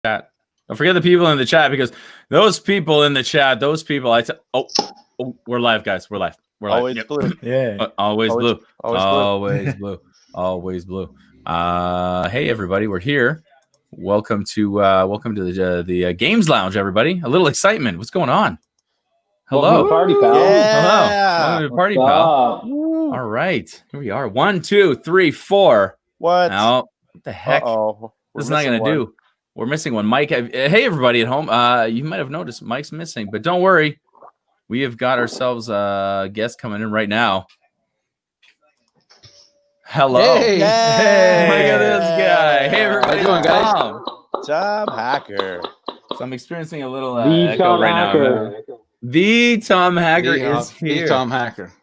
Chat. Don't forget the people in the chat, because those people in the chat, we're live, guys. We're live. Always blue. Yeah. Always blue. Always blue. Always blue. Hey everybody, we're here. Welcome to the Games Lounge, everybody. A little excitement. What's going on? Hello. Party, pal. Yeah. Hello. Welcome to the party, pal. All right. Here we are. 1, 2, 3, 4. What? Now, what the heck? This is not going to do. We're missing one. Mike, hey, everybody at home. You might have noticed Mike's missing, but don't worry. We have got ourselves a guest coming in right now. Hello. Hey. Look at this guy. Hey, everybody. How you doing, guys? Tom Hacker. So I'm experiencing a little echo right now. The Tom Hacker is here. The Tom Hacker.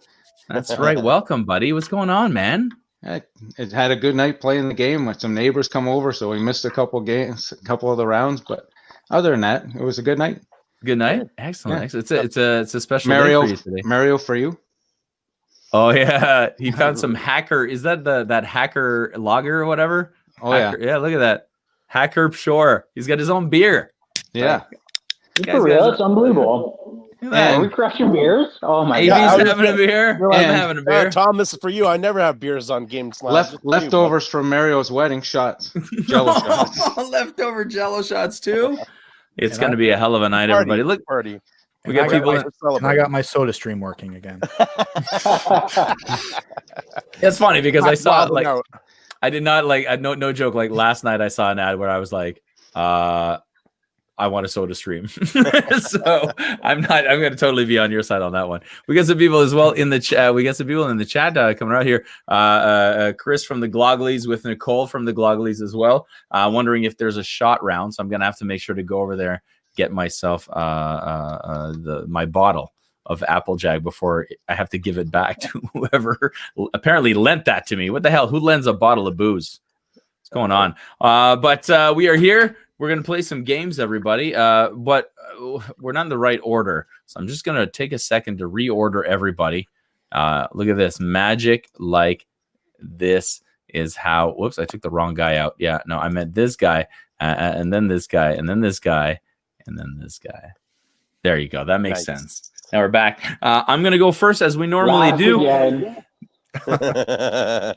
That's right. Welcome, buddy. What's going on, man? It had a good night playing the game. With some neighbors come over, so we missed a couple games, a couple of the rounds. But other than that, it was a good night. Good night. Excellent. Yeah. Excellent. It's a special Mario day for you today. Mario for you. Oh yeah, he found some hacker. Is that that hacker lager or whatever? Oh hacker. Yeah. Look at that. Hacker Shore. He's got his own beer. Yeah. For real, it's unbelievable. Are we crushing beers? Oh my god! AB's having a beer. I'm having a beer. Tom, this is for you. I never have beers on Games Lounge. Leftovers from Mario's wedding shots. Jello shots. Leftover Jello shots too. It's going to be a hell of a night, everybody. Look, party. We got people. And I got my Soda Stream working again. It's funny because I saw I did not no joke. Like last night, I saw an ad where I was like, I want a Soda Stream. So I'm going to totally be on your side on that one. We got some people as well in the chat. We got some people in the chat coming out here. Chris from the Gloglies with Nicole from the Gloglies as well. Wondering if there's a shot round. So I'm going to have to make sure to go over there, get myself my bottle of Applejack before I have to give it back to whoever apparently lent that to me. What the hell? Who lends a bottle of booze? What's going on? But we are here. We're going to play some games, everybody, but we're not in the right order. So I'm just going to take a second to reorder everybody. Look at this. Magic like this is how... Whoops, I took the wrong guy out. Yeah, no, I meant this guy, and then this guy, and then this guy, and then this guy. There you go. That makes sense. Now we're back. I'm going to go first, as we normally do.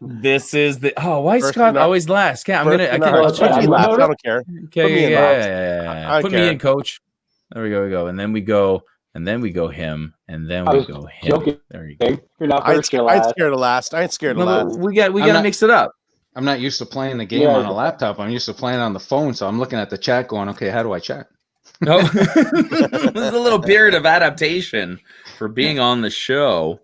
This is the why is Scott always last? Yeah, I don't care. Okay, yeah. Put me in, coach. There we go. And then we go him, and then we go him. Joking. There you go. You're not first. I ain't scared of last. I ain't scared of last. We got to mix it up. I'm not used to playing the game on a laptop. I'm used to playing on the phone, so I'm looking at the chat going, okay, how do I chat? No, there's a little period of adaptation for being on the show.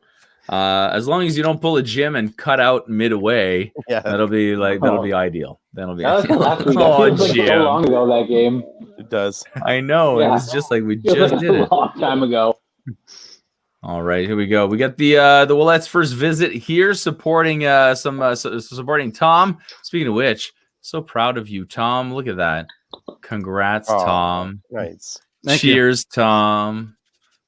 As long as you don't pull a Jim and cut out midway, that'll be ideal. That'll be ideal. Jim. So long ago that game. It does. I know. Yeah. It was just like we just did it a long time ago. All right, here we go. We got the Willette's first visit here, supporting supporting Tom. Speaking of which, so proud of you, Tom. Look at that. Congrats, Tom. Nice. Cheers, Tom.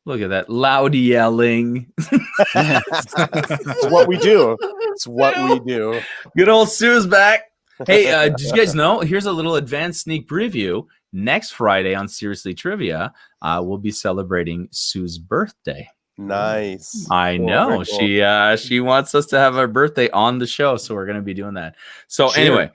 Look at that loud yelling. It's what we do. It's what we do. Good old Sue's back. Hey, did you guys know? Here's a little advanced sneak preview. Next Friday on Seriously Trivia, we'll be celebrating Sue's birthday. Nice. I know. Cool. She wants us to have her birthday on the show, so we're going to be doing that. So anyway,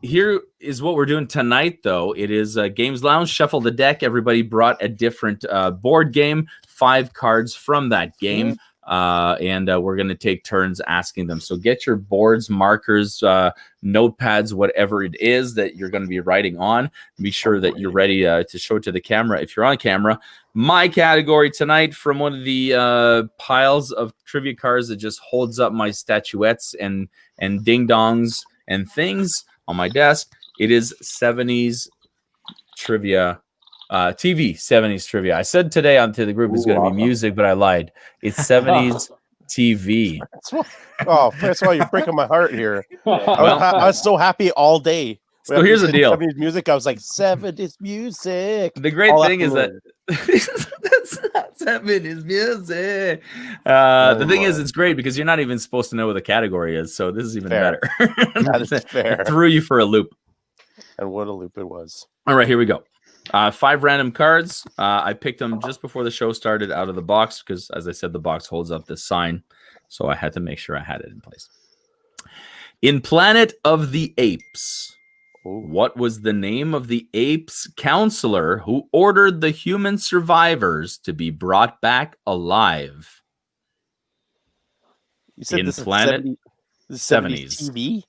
here is what we're doing tonight, though. It is Games Lounge. Shuffle the deck. Everybody brought a different board game, 5 cards from that game, and we're going to take turns asking them. So get your boards, markers, notepads, whatever it is that you're going to be writing on. Be sure that you're ready to show it to the camera if you're on camera. My category tonight, from one of the piles of trivia cards that just holds up my statuettes and ding-dongs and things on my desk, it is 70s trivia, TV 70s trivia. I said today onto the group it's going to be music, but I lied. It's 70s TV. That's why you're breaking my heart here. I was so happy all day. So here's the deal. 70s music, I was like, 70s music. The great thing is that that's not 70s music. The thing is, it's great because you're not even supposed to know what the category is. So this is even better. That is fair. I threw you for a loop. And what a loop it was. All right, here we go. 5 random cards. I picked them just before the show started out of the box because, as I said, the box holds up this sign. So I had to make sure I had it in place. In Planet of the Apes, what was the name of the apes counselor who ordered the human survivors to be brought back alive? You said in this Planet is 70s TV?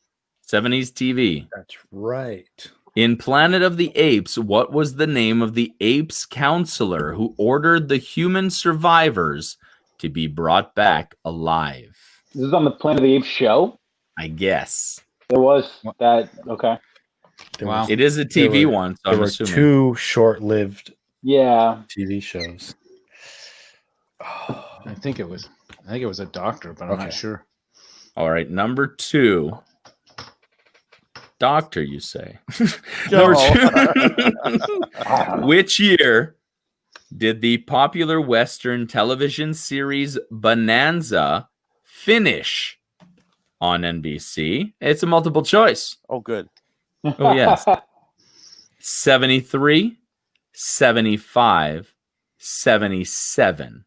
70s TV. That's right. In Planet of the Apes, what was the name of the apes counselor who ordered the human survivors to be brought back alive? This is on the Planet of the Apes show? I guess. There was that. Okay. Wow. It is a TV one, so There I'm were assuming. 2 short-lived Yeah. TV shows. I think it was a doctor, but I'm not sure. All right, number 2. Doctor, you say? Number 2. Which year did the popular Western television series Bonanza finish on NBC? It's a multiple choice. Oh, good. Oh, yes. 73, 75, 77.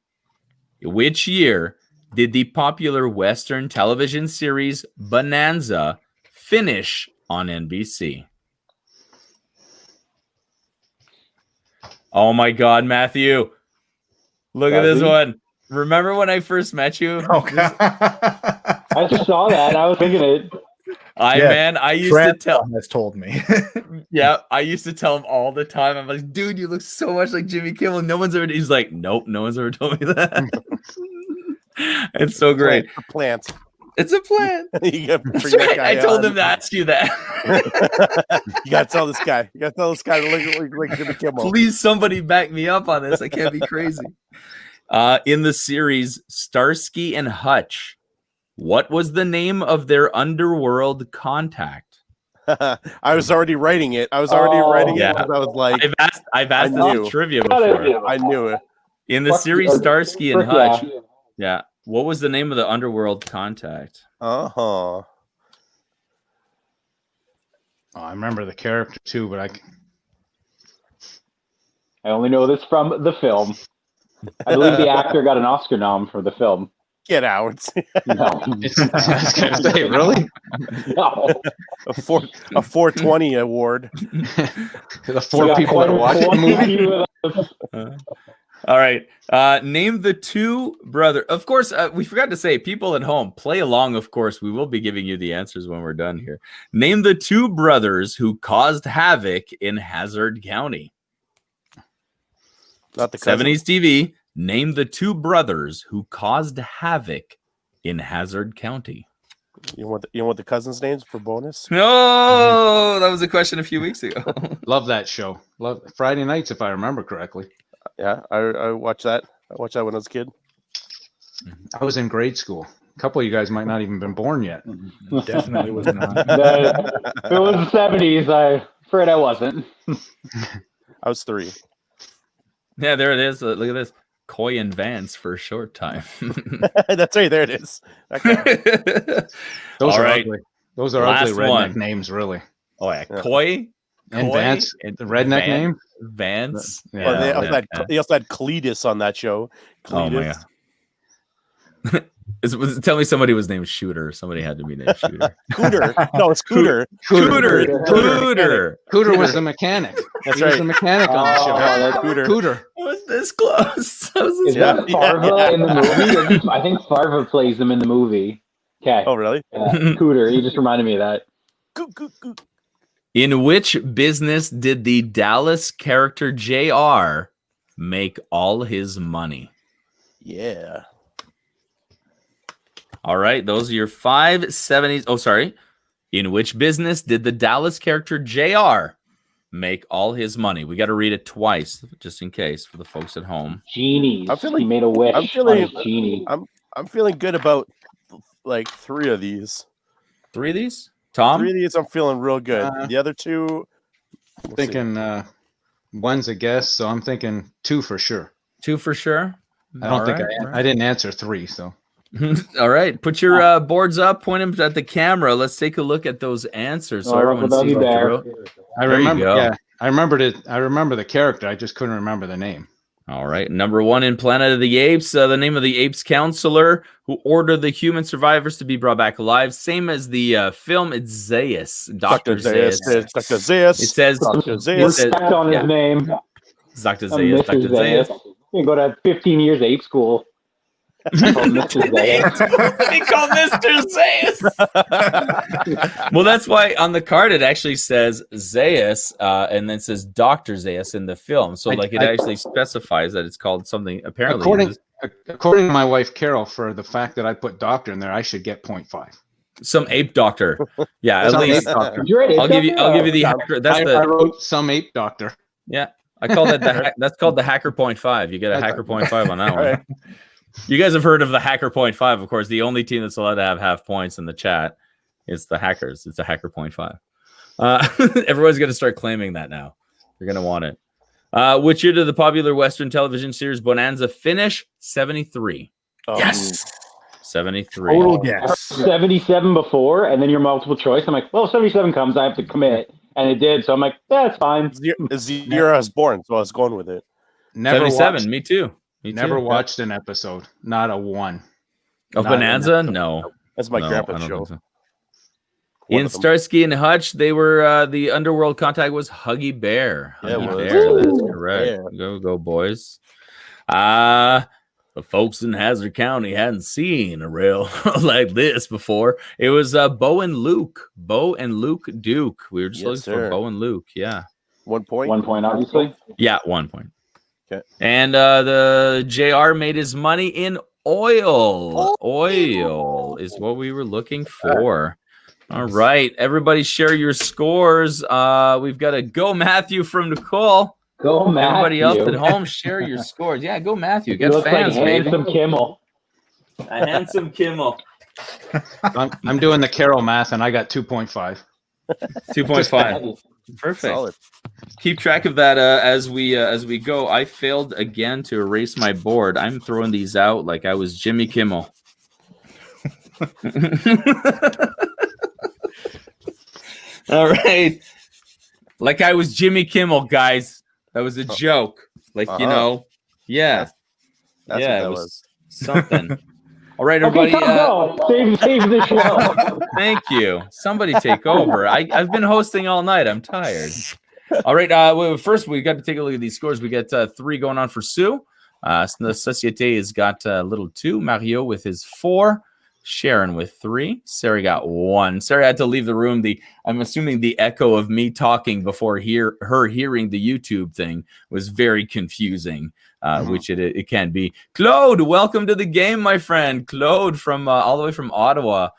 Which year did the popular Western television series Bonanza finish on NBC? Oh my God, Matthew. Look at this one. Remember when I first met you? Okay. I just saw that and I was thinking it. I used to tell has told me. Yeah, I used to tell him all the time. I'm like, dude, you look so much like Jimmy Kimmel. No one's ever. He's like, nope, no one's ever told me that. It's so great. Plant. It's a plan. You gotta bring That's that right. guy I told on. him to ask you that. You gotta tell this guy. You gotta tell this guy to look like Jimmy Kimmel. Please, somebody back me up on this. I can't be crazy. In the series Starsky and Hutch, what was the name of their underworld contact? I was already writing it. I was writing it because I was like, I've asked this trivia before. I knew it. In the series Starsky and Hutch, what was the name of the underworld contact? Oh, I remember the character too, but I only know this from the film. I believe the actor got an Oscar nom for the film. Get out. No. I was gonna say, really? No. A 420 award. The 4 people that watch the movie. All right. Name the 2 brother. Of course, we forgot to say, people at home, play along. Of course, we will be giving you the answers when we're done here. Name the 2 brothers who caused havoc in Hazard County. Not the cousin. 70s TV. Name the 2 brothers who caused havoc in Hazard County. You want the cousins' names for bonus? No, that was a question a few weeks ago. Love that show. Love Friday nights, if I remember correctly. Yeah, I watched that. I watched that when I was a kid. I was in grade school. A couple of you guys might not even been born yet. Definitely was not. It was the 70s. I'm afraid I wasn't. I was 3. Yeah, there it is. Look at this. Coy and Vance for a short time. That's right. There it is. Okay. Those All are right. ugly. Those are Last ugly redneck one. names, really. Oh, yeah. Coy And Coy Vance, and the redneck name. Vance. Yeah. Well, they Yeah. also had Cletus on that show. Oh my Cletus. God. Tell me somebody was named Shooter. Somebody had to be named Shooter. Cooter. No, it's Cooter. Cooter. Cooter was the mechanic. That's He was right. the mechanic on the show. that's Cooter. Cooter. I was this close. Is that Farva in the movie? I think Farva plays him in the movie. Okay. Oh, really? Cooter. He just reminded me of that. Coo. In which business did the Dallas character JR make all his money? Yeah. All right, those are your 5 70s. Oh, sorry. In which business did the Dallas character JR make all his money? We got to read it twice, just in case for the folks at home. Genies. I'm feeling- He made a wish I'm feeling- on his genie. I'm feeling good about like 3 of these. 3 of these? Tom? 3 of these, I'm feeling real good. The other 2, I'm thinking one's a guess, so I'm thinking 2 for sure. 2 for sure. I don't think I didn't answer 3, so All right, put your boards up, point them at the camera. Let's take a look at those answers so everyone sees what you wrote. I There you remember. go. Yeah, I remembered it. I remember the character. I just couldn't remember the name. All right, number 1 in Planet of the Apes, the name of the Apes counselor who ordered the human survivors to be brought back alive. Same as the film, it's Zaius, Dr. Zaius. Dr. Zaius. It says Dr. Zaius. Respect on his name. Dr. Zaius, Dr. Zaius. You go to 15 years ape school. Mr. Zaius. He called Mr. Zaius. Well, that's why on the card it actually says Zaius, and then says Dr. Zaius in the film. So, it actually specifies that it's called something. Apparently, according to my wife Carol, for the fact that I put doctor in there, I should get 0.5. Some ape doctor. Yeah, at Some least. ape doctor. I'll give you the hacker. I wrote some ape doctor. Yeah, I call that that's called the hacker 0.5. You get a hacker 0.5 on that one. You guys have heard of the hacker 0.5, of course. The only team that's allowed to have half points in the chat is the hackers. It's a hacker 0.5. Everyone's going to start claiming that now. You're going to want it. Which year did the popular Western television series Bonanza finish? 73. Yes. 73. Total guess. 77 before, and then your multiple choice. I'm like, well, 77 comes, I have to commit. And it did. So I'm like, that's fine. It's the year I was born, so I was going with it. Never 77. watched, Me too. never watched an episode. Not a one. Of Bonanza? No. That's my No, grandpa's I don't show. think so. Ian Starsky and Hutch, they were the underworld contact was Huggy Bear. Yeah, Huggy it was. Bear, that's correct. Yeah. Go, boys. The folks in Hazard County hadn't seen a rail like this before. It was Bo and Luke. Bo and Luke Duke. We were just looking for Bo and Luke. Yeah. 1 point. 1 point, obviously. Yeah, 1 point. Okay. And the JR made his money in oil. Oil is what we were looking for. All right. Everybody share your scores. We've got a go Matthew from Nicole. Go, Matthew. Everybody else at home, share your scores. Yeah, go Matthew. Get Looks fans, like baby. handsome Kimmel. A handsome Kimmel. I'm doing the Carol math, and I got 2.5. 2.5. Perfect. Solid. Keep track of that as we go. I failed again to erase my board. I'm throwing these out like I was Jimmy Kimmel. All right. Like I was Jimmy Kimmel, guys. That was a joke. Like, you know. Yeah. That's yeah, what that it was. Something. All right, everybody. Okay, save the show. Thank you. Somebody take over. I've been hosting all night. I'm tired. All right. Well, first, we got to take a look at these scores. We got 3 going on for Sue. The Societe has got a little 2. Mario with his 4. Sharon with 3. Sarah got 1. Sarah had to leave the room. I'm assuming the echo of me talking before her hearing the YouTube thing was very confusing, which it can be. Claude, welcome to the game, my friend. Claude from all the way from Ottawa.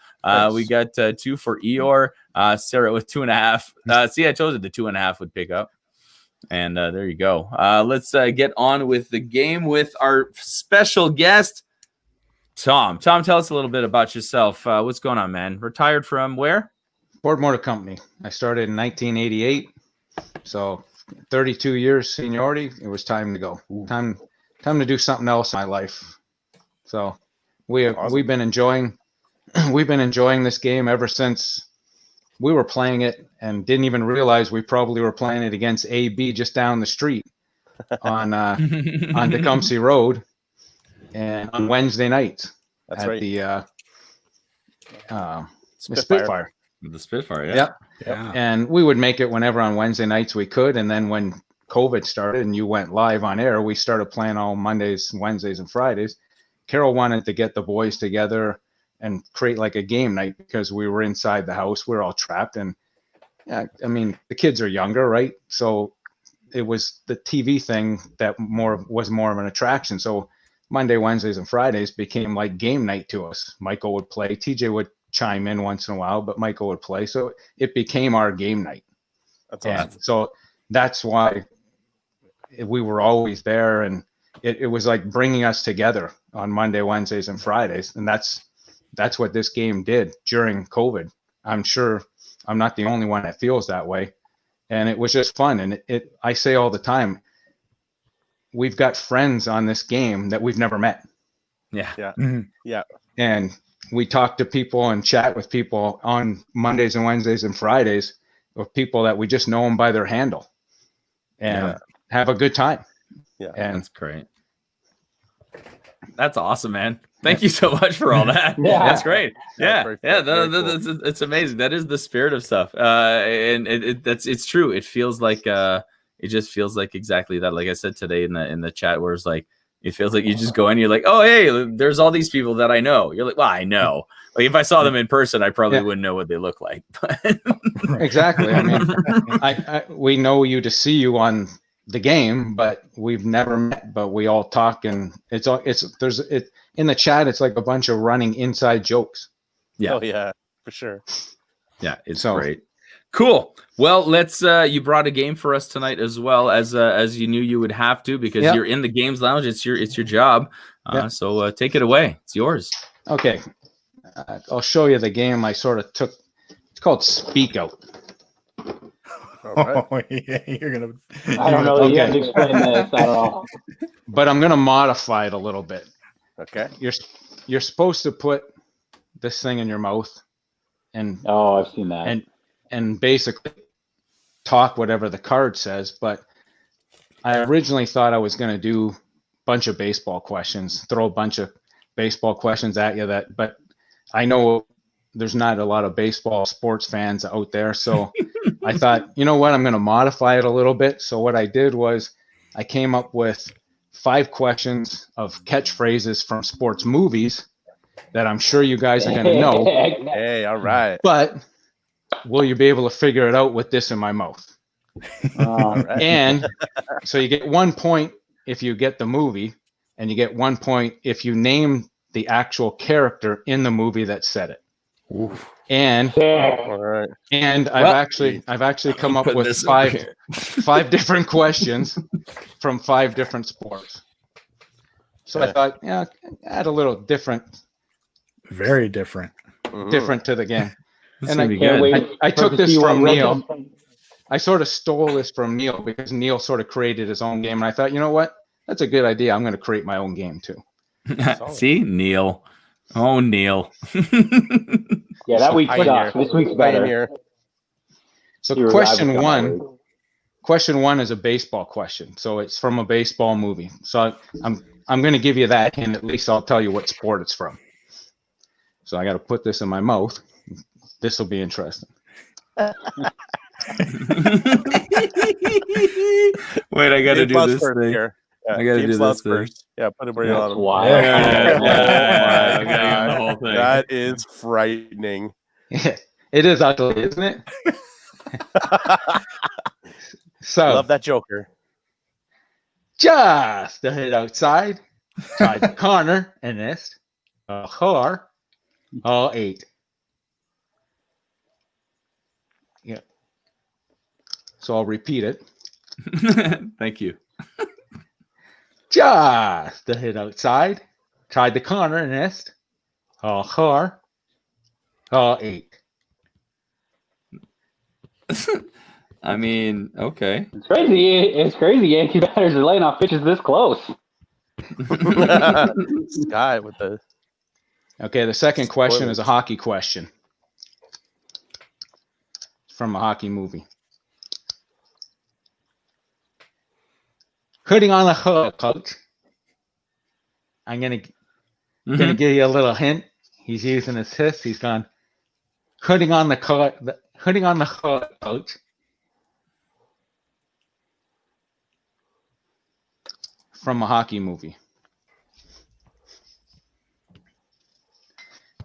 We got 2 for Eeyore. Sarah with 2.5. See, I told you the 2.5 would pick up. And there you go. Let's get on with the game with our special guest, Tom. Tom, tell us a little bit about yourself. What's going on, man? Retired from where? Ford Motor Company. I started in 1988. So 32 years seniority. It was time to go. Time to do something else in my life. So we've been enjoying this game ever since we were playing it and didn't even realize we probably were playing it against AB just down the street on Tecumseh Road. And on Wednesday nights at the Spitfire. The Spitfire, yeah. Yeah. And we would make it whenever on Wednesday nights we could. And then when COVID started and you went live on air, we started playing all Mondays, Wednesdays, and Fridays. Carol wanted to get the boys together and create like a game night because we were inside the house. We were all trapped. And yeah, I mean, the kids are younger, right? So it was the TV thing that was more of an attraction. So Monday, Wednesdays, and Fridays became like game night to us. Michael would play. TJ would chime in once in a while, but Michael would play. So it became our game night. That's awesome. So that's why we were always there. And it was like bringing us together on Monday, Wednesdays, and Fridays. And that's what this game did during COVID. I'm sure I'm not the only one that feels that way. And it was just fun. And I say all the time, we've got friends on this game that we've never met. Yeah. Yeah. Mhm. Yeah. And we talk to people and chat with people on Mondays and Wednesdays and Fridays of people that we just know them by their handle and have a good time. Yeah, and that's great. That's awesome, man. Thank you so much for all that. Yeah. That's great. Yeah. Cool. It's amazing. That is the spirit of stuff. And it's true. It feels like it just feels like exactly that. Like I said today in the chat, where it's like it feels like you just go in, you're like, oh hey, there's all these people that I know. You're like, well, I know. Like if I saw them in person, I probably wouldn't know what they look like. Exactly. I mean, we know you to see you on the game, but we've never met. But we all talk, and there's in the chat. It's like a bunch of running inside jokes. Yeah. Oh yeah, for sure. Yeah, it's great. Cool. Well, let's. You brought a game for us tonight as well as you knew you would have to because you're in the games lounge. It's your job. So take it away. It's yours. Okay. I'll show you the game I sort of took. It's called Speak Out. All right. Oh, yeah, you're gonna. I don't know. You have to explain this. I don't know. But I'm gonna modify it a little bit. Okay. You're supposed to put this thing in your mouth, and I've seen that. And basically talk whatever the card says. But I originally thought I was gonna do a bunch of baseball questions, throw a bunch of baseball questions at you. But I know there's not a lot of baseball sports fans out there, so I thought, you know what, I'm going to modify it a little bit. So what I did was I came up with 5 questions of catchphrases from sports movies that I'm sure you guys are going to know. Hey, all right. But will you be able to figure it out with this in my mouth? All right. And so you get 1 point if you get the movie, and you get 1 point if you name the actual character in the movie that said it. Oof. And All right. and I've actually come up with five different questions from 5 different sports. So I thought, add a little different Very different. to the game. And I took this from Neil. I sort of stole this from Neil because Neil sort of created his own game, and I thought, you know what, that's a good idea. I'm going to create my own game too. See, Neil. Oh, Neil. Yeah, that week sucked. This week's better. So question one is a baseball question. So it's from a baseball movie. So I'm going to give you that hint. At least I'll tell you what sport it's from. So I got to put this in my mouth. This will be interesting. Wait, I got to do this thing. Here. Yeah, I got to do this first. Yeah, put it where you want him. Wow. The whole thing. That is frightening. It is ugly, isn't it? So Love that Joker. Just to hit outside, tried the corner and missed. A whore, all 8. Yeah. So I'll repeat it. Thank you. Just to hit outside, tried the corner and missed. A whore, all 8. I mean, okay. It's crazy. It's crazy. Yankee batters are laying off pitches this close. Sky with the. Okay, the second question is a hockey question from a hockey movie. Putting on the hood, coach. I'm gonna give you a little hint. He's using his fist. He's gone. Putting on the hood, coach. From a hockey movie.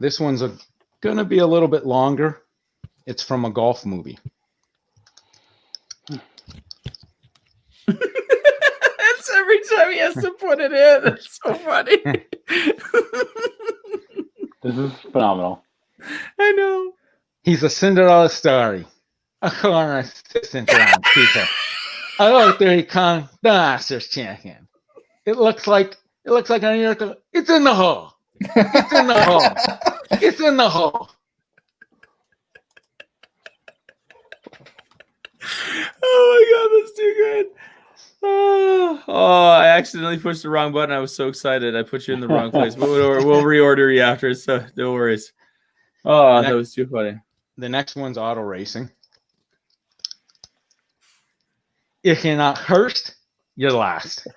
This one's gonna be a little bit longer. It's from a golf movie. It's every time he has to put it in. It's so funny. This is phenomenal. I know. He's a Cinderella story. A corner assistant around people. Oh, there he comes, the Masters champion. It looks like a miracle. It's in the hole. It's in the hole. It's in the hole. Oh my god, that's too good. Oh, I accidentally pushed the wrong button. I was so excited. I put you in the wrong place. We'll reorder you after, so no worries. Oh, that was too funny. The next one's auto racing. If you're not first, you're last.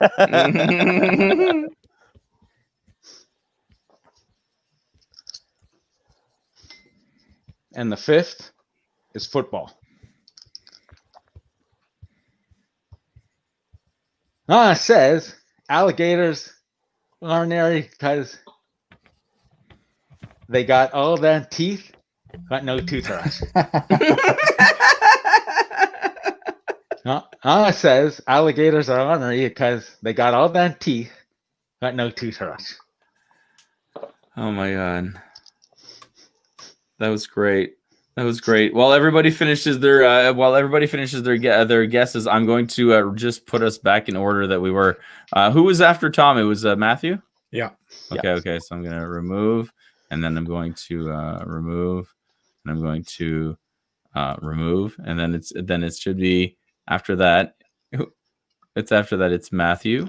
And the fifth is football. It says alligators aren't there because they got all their teeth, but no toothbrush. It says alligators are ornery because they got all their teeth, but no toothbrush. Oh my god, that was great. That was great. While everybody finishes their guesses, I'm going to just put us back in order that we were. Who was after Tom? It was Matthew. Yeah. Okay. So I'm going to remove, and then I'm going to remove, and I'm going to remove, and then it should be after that. It's after that. It's Matthew.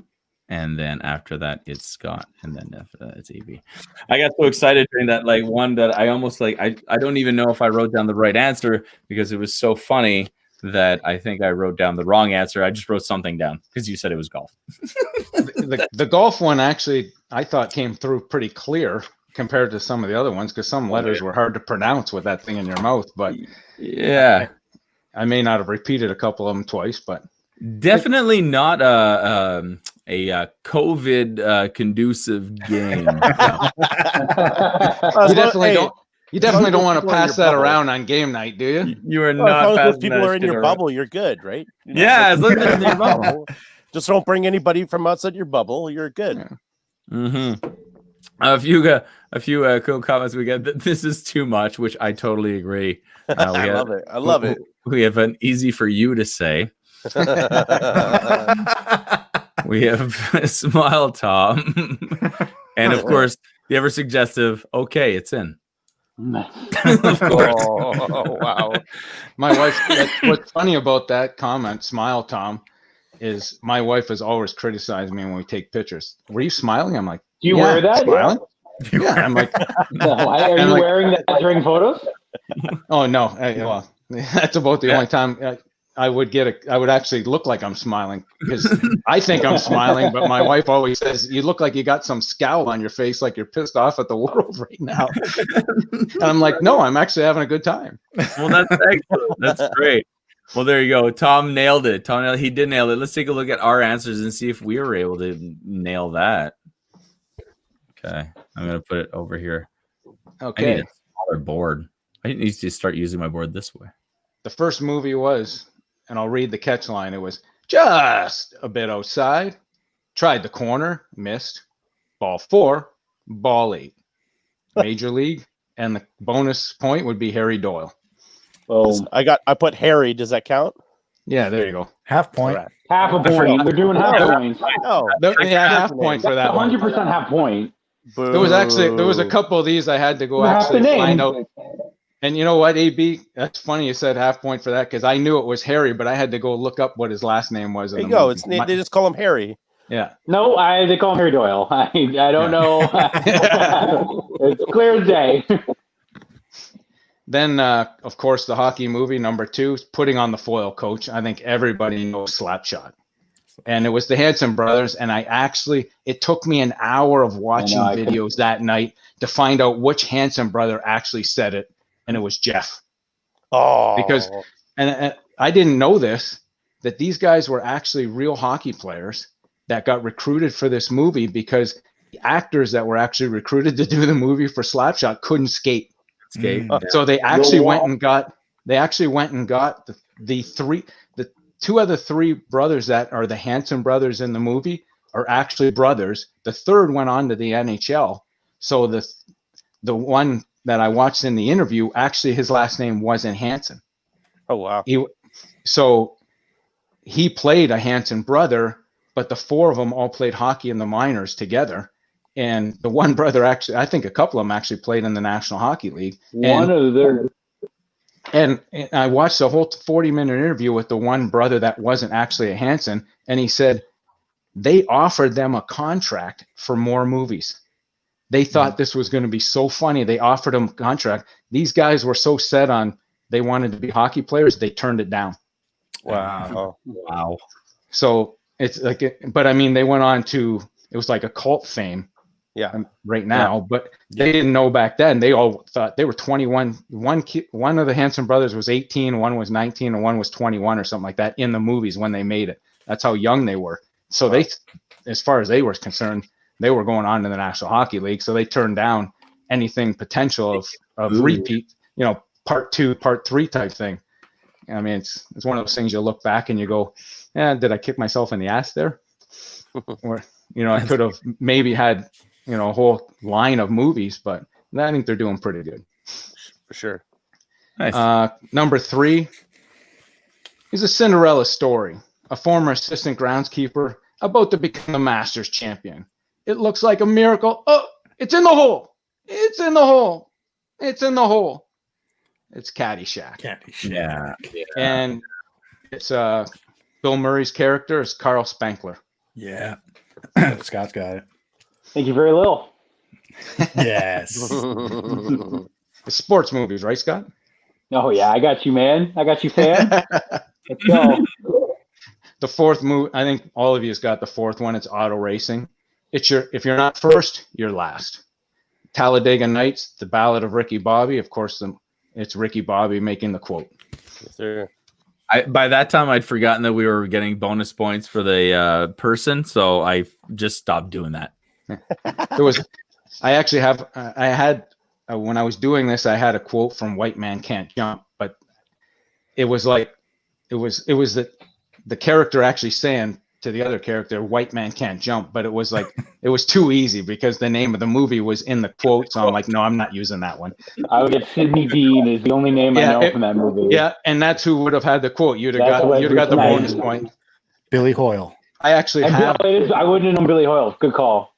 And then after that, it's Scott. And then after that, it's AB. I got so excited during that one that I almost I don't even know if I wrote down the right answer because it was so funny that I think I wrote down the wrong answer. I just wrote something down because you said it was golf. The golf one actually, I thought came through pretty clear compared to some of the other ones because some letters were hard to pronounce with that thing in your mouth. But yeah, I may not have repeated a couple of them twice, but definitely not a COVID conducive game. You definitely don't want to pass that around on game night, do you? You are not. As long as people are in your bubble, you're good, right? As long as they're in your bubble. Just don't bring anybody from outside your bubble. You're good. Yeah. Mm-hmm. A few cool comments we get. This is too much, which I totally agree. I love it. I love it. We have an easy for you to say. We have Smile Tom, and of course the ever suggestive. Okay, it's in. Of course. Oh, wow. My wife. What's funny about that comment, Smile Tom, is my wife has always criticized me when we take pictures. Were you smiling? I'm like, do you wear that? Smiling? Yeah. I'm like, are you wearing that during photos? Oh no. Well, that's about the only time. I would actually look like I'm smiling because I think I'm smiling, but my wife always says, you look like you got some scowl on your face, like you're pissed off at the world right now. And I'm like, no, I'm actually having a good time. Well, that's excellent. That's great. Well, there you go. Tom nailed it. He did nail it. Let's take a look at our answers and see if we were able to nail that. Okay. I'm going to put it over here. Okay. I need a smaller board. I need to start using my board this way. The first movie was, and I'll read the catch line. It was just a bit outside. Tried the corner, missed. Ball 4, ball 8. Major League, and the bonus point would be Harry Doyle. Boom. I put Harry. Does that count? Yeah, there you go. Half point. Right. Half a point. We're doing half points. No. Yeah, half point for that one. 100% half point. There was a couple of these I had to go actually find out. And you know what, AB? That's funny you said half point for that because I knew it was Harry, but I had to go look up what his last name was. There you go. They just call him Harry. Yeah. No, they call him Harry Doyle. I don't know. It's clear as day. Then, of course, the hockey movie number 2, Putting on the Foil, Coach. I think everybody knows Slapshot. And it was the Hanson brothers. And it took me an hour of watching videos that night to find out which Hanson brother actually said it. And it was Jeff. Oh. Because, and I didn't know this, that these guys were actually real hockey players that got recruited for this movie because the actors that were actually recruited to do the movie for Slapshot couldn't skate. So they actually went and got the 2 other 3 brothers that are the Hanson brothers in the movie are actually brothers. The third went on to the NHL. So the one that I watched in the interview, actually his last name wasn't Hanson. Oh wow. He played a Hanson brother, but the 4 of them all played hockey in the minors together. And the one brother actually, I think a couple of them actually played in the National Hockey League. And I watched the whole 40-minute interview with the one brother that wasn't actually a Hanson. And he said, they offered them a contract for more movies. They thought this was going to be so funny. They offered them a contract. These guys were so set on they wanted to be hockey players, they turned it down. Wow. Wow. So it's like, but I mean, they went on to, it was like a cult fame. Yeah. Right now, but they didn't know back then. They all thought they were 21. One of the Hanson brothers was 18, one was 19, and one was 21 or something like that in the movies when they made it. That's how young they were. So they, as far as they were concerned, they were going on to the National Hockey League. So they turned down anything potential of repeat, part 2, part 3 type thing. I mean, it's one of those things you look back and you go, did I kick myself in the ass there? Or, I could have maybe had, a whole line of movies, but I think they're doing pretty good. For sure. Nice. Number 3 is a Cinderella story. A former assistant groundskeeper about to become the Masters champion. It looks like a miracle. Oh, it's in the hole. It's in the hole. It's in the hole. It's Caddyshack. Yeah. And it's Bill Murray's character is Carl Spankler. Yeah. Scott's got it. Thank you very little. Yes. It's sports movies, right, Scott? Oh yeah, I got you, man. I got you, fan. Let's go. The fourth movie, I think all of you has got the fourth one. It's auto racing. If you're not first, you're last. Talladega Nights, The Ballad of Ricky Bobby. Of course, it's Ricky Bobby making the quote. Yes, sir. By that time, I'd forgotten that we were getting bonus points for the person, so I just stopped doing that. I had when I was doing this, I had a quote from White Man Can't Jump, but it was the character actually saying to the other character, White Man Can't Jump, but it was like, it was too easy because the name of the movie was in the quote. So I'm like, no, I'm not using that one. I would get Sidney Dean is the only name I know from that movie. Yeah. And that's who would have had the quote. You'd have got the bonus point. Billy Hoyle. I wouldn't have known Billy Hoyle. Good call.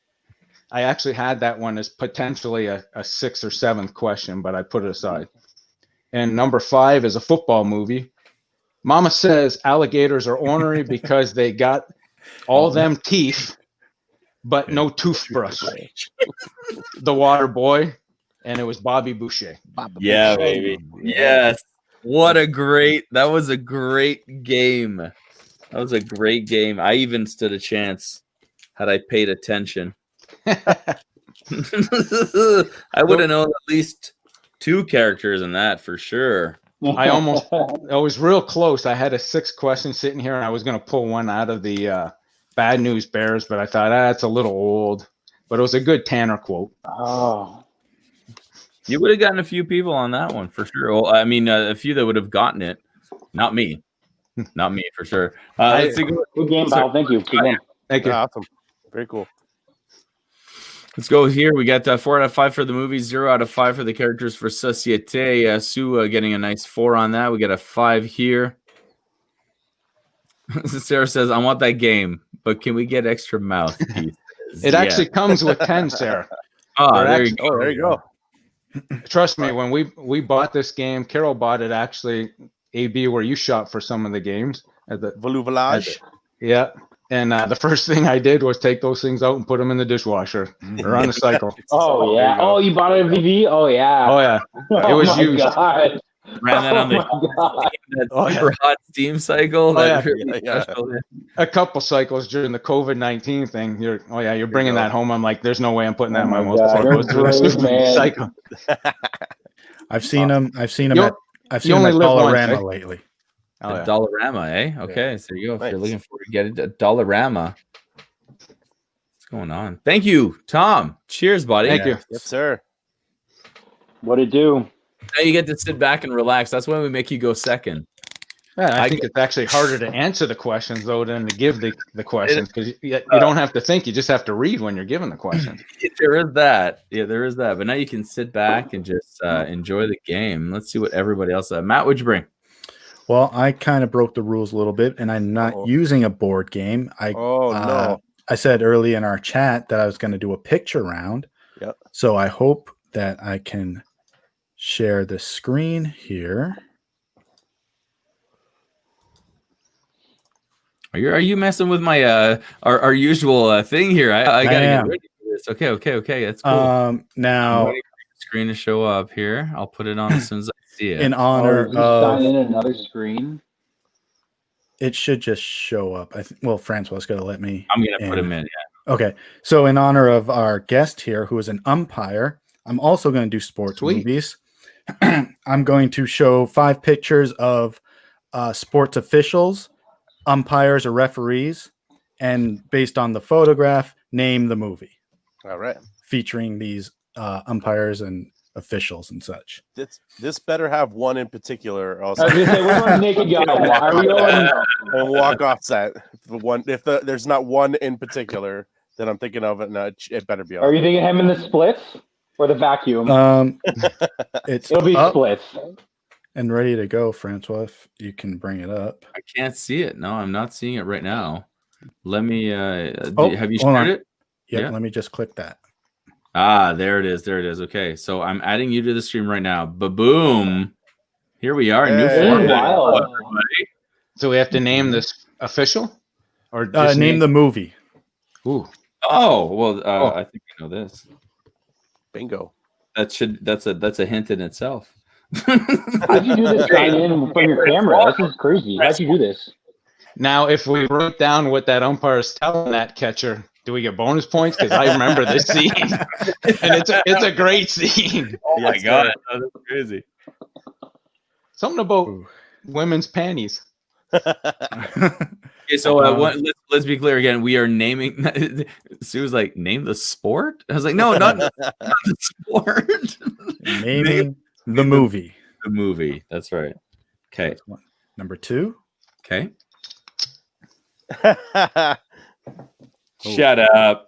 I actually had that one as potentially a 6th or 7th question, but I put it aside. And number 5 is a football movie. Mama says alligators are ornery because they got all them teeth, but no toothbrush. The Water Boy, and it was Bobby Boucher. Yeah, baby. Yes. That was a great game. That was a great game. I even stood a chance had I paid attention. I would have known at least 2 characters in that for sure. I was real close. I had a 6th question sitting here, and I was going to pull one out of the Bad News Bears, but I thought that's a little old. But it was a good Tanner quote. Oh, you would have gotten a few people on that one for sure. Well, I mean, a few that would have gotten it. Not me for sure. Good game, pal. Thank you. Thank you. Awesome. Very cool. Let's go here. We got 4 out of 5 for the movie, 0 out of 5 for the characters for Societe. Sue getting a nice 4 on that. We got a 5 here. Sarah says, I want that game, but can we get extra mouthpieces? It actually comes with 10, Sarah. There you go. Trust me, when we bought this game, Carol bought it actually, AB, where you shop for some of the games. At the Voluvelage. Yeah. And the first thing I did was take those things out and put them in the dishwasher or on the cycle. Oh, yeah. Oh, you bought it at VV? Oh, yeah. Oh, yeah. It was used. God. Ran that on the super hot steam cycle. A couple cycles during the COVID-19 thing. You're bringing that home. I'm like, there's no way I'm putting that in my mouth before it goes through the cycle. I've seen them at Dollarama lately. Dollarama, eh? Okay, yeah. So there you go. If you're looking for it, get it at Dollarama. What's going on? Thank you, Tom. Cheers, buddy. Thank you. Yes, sir. What'd it do? Now you get to sit back and relax. That's why we make you go second. Yeah, I think it's actually harder to answer the questions, though, than to give the questions, because you don't have to think. You just have to read when you're given the questions. There is that. Yeah, there is that. But now you can sit back and just enjoy the game. Let's see what everybody else has. Matt, what'd you bring? Well, I kind of broke the rules a little bit, and I'm not using a board game. No. I said early in our chat that I was going to do a picture round. Yep. So I hope that I can share the screen here. Are you messing with my our usual thing here? I gotta get ready for this. Okay. That's cool. Now I'm waiting for the screen to show up here. I'll put it on as soon as I see it. in honor of sign in another screen. It should just show up. Well, Francois got to let me. I'm gonna put him in. Yeah. Okay. So in honor of our guest here, who is an umpire, I'm also going to do sports movies. I'm going to show 5 pictures of sports officials, umpires or referees, and based on the photograph, name the movie. All right. Featuring these umpires and officials and such. This better have one in particular. I was gonna say, we're going naked guy. Are we going? And walk off set. If there's not one in particular that I'm thinking of, it better be. Are you thinking him in the splits or the vacuum? It'll be splits and ready to go, Francois. If you can bring it up. I can't see it. No, I'm not seeing it right now. Let me. Have you shared it? Yeah. Let me just click that. Ah, there it is. Okay, so I'm adding you to the stream right now. Ba-boom. Here we are. New format. So we have to name this official? Or just name the movie. Ooh. Oh, well, I think I know this. Bingo. That's a hint in itself. How'd you do this sign in from your camera? This is crazy. How'd you do this? Now, if we wrote down what that umpire is telling that catcher, do we get bonus points? Because I remember this scene, and it's a great scene. Oh my god, that's crazy. Something about women's panties. Okay, so let's be clear again. We are naming. Sue was like, "Name the sport." I was like, "No, not the sport. Naming the movie." The movie. That's right. Okay. Number 2. Okay. Shut up.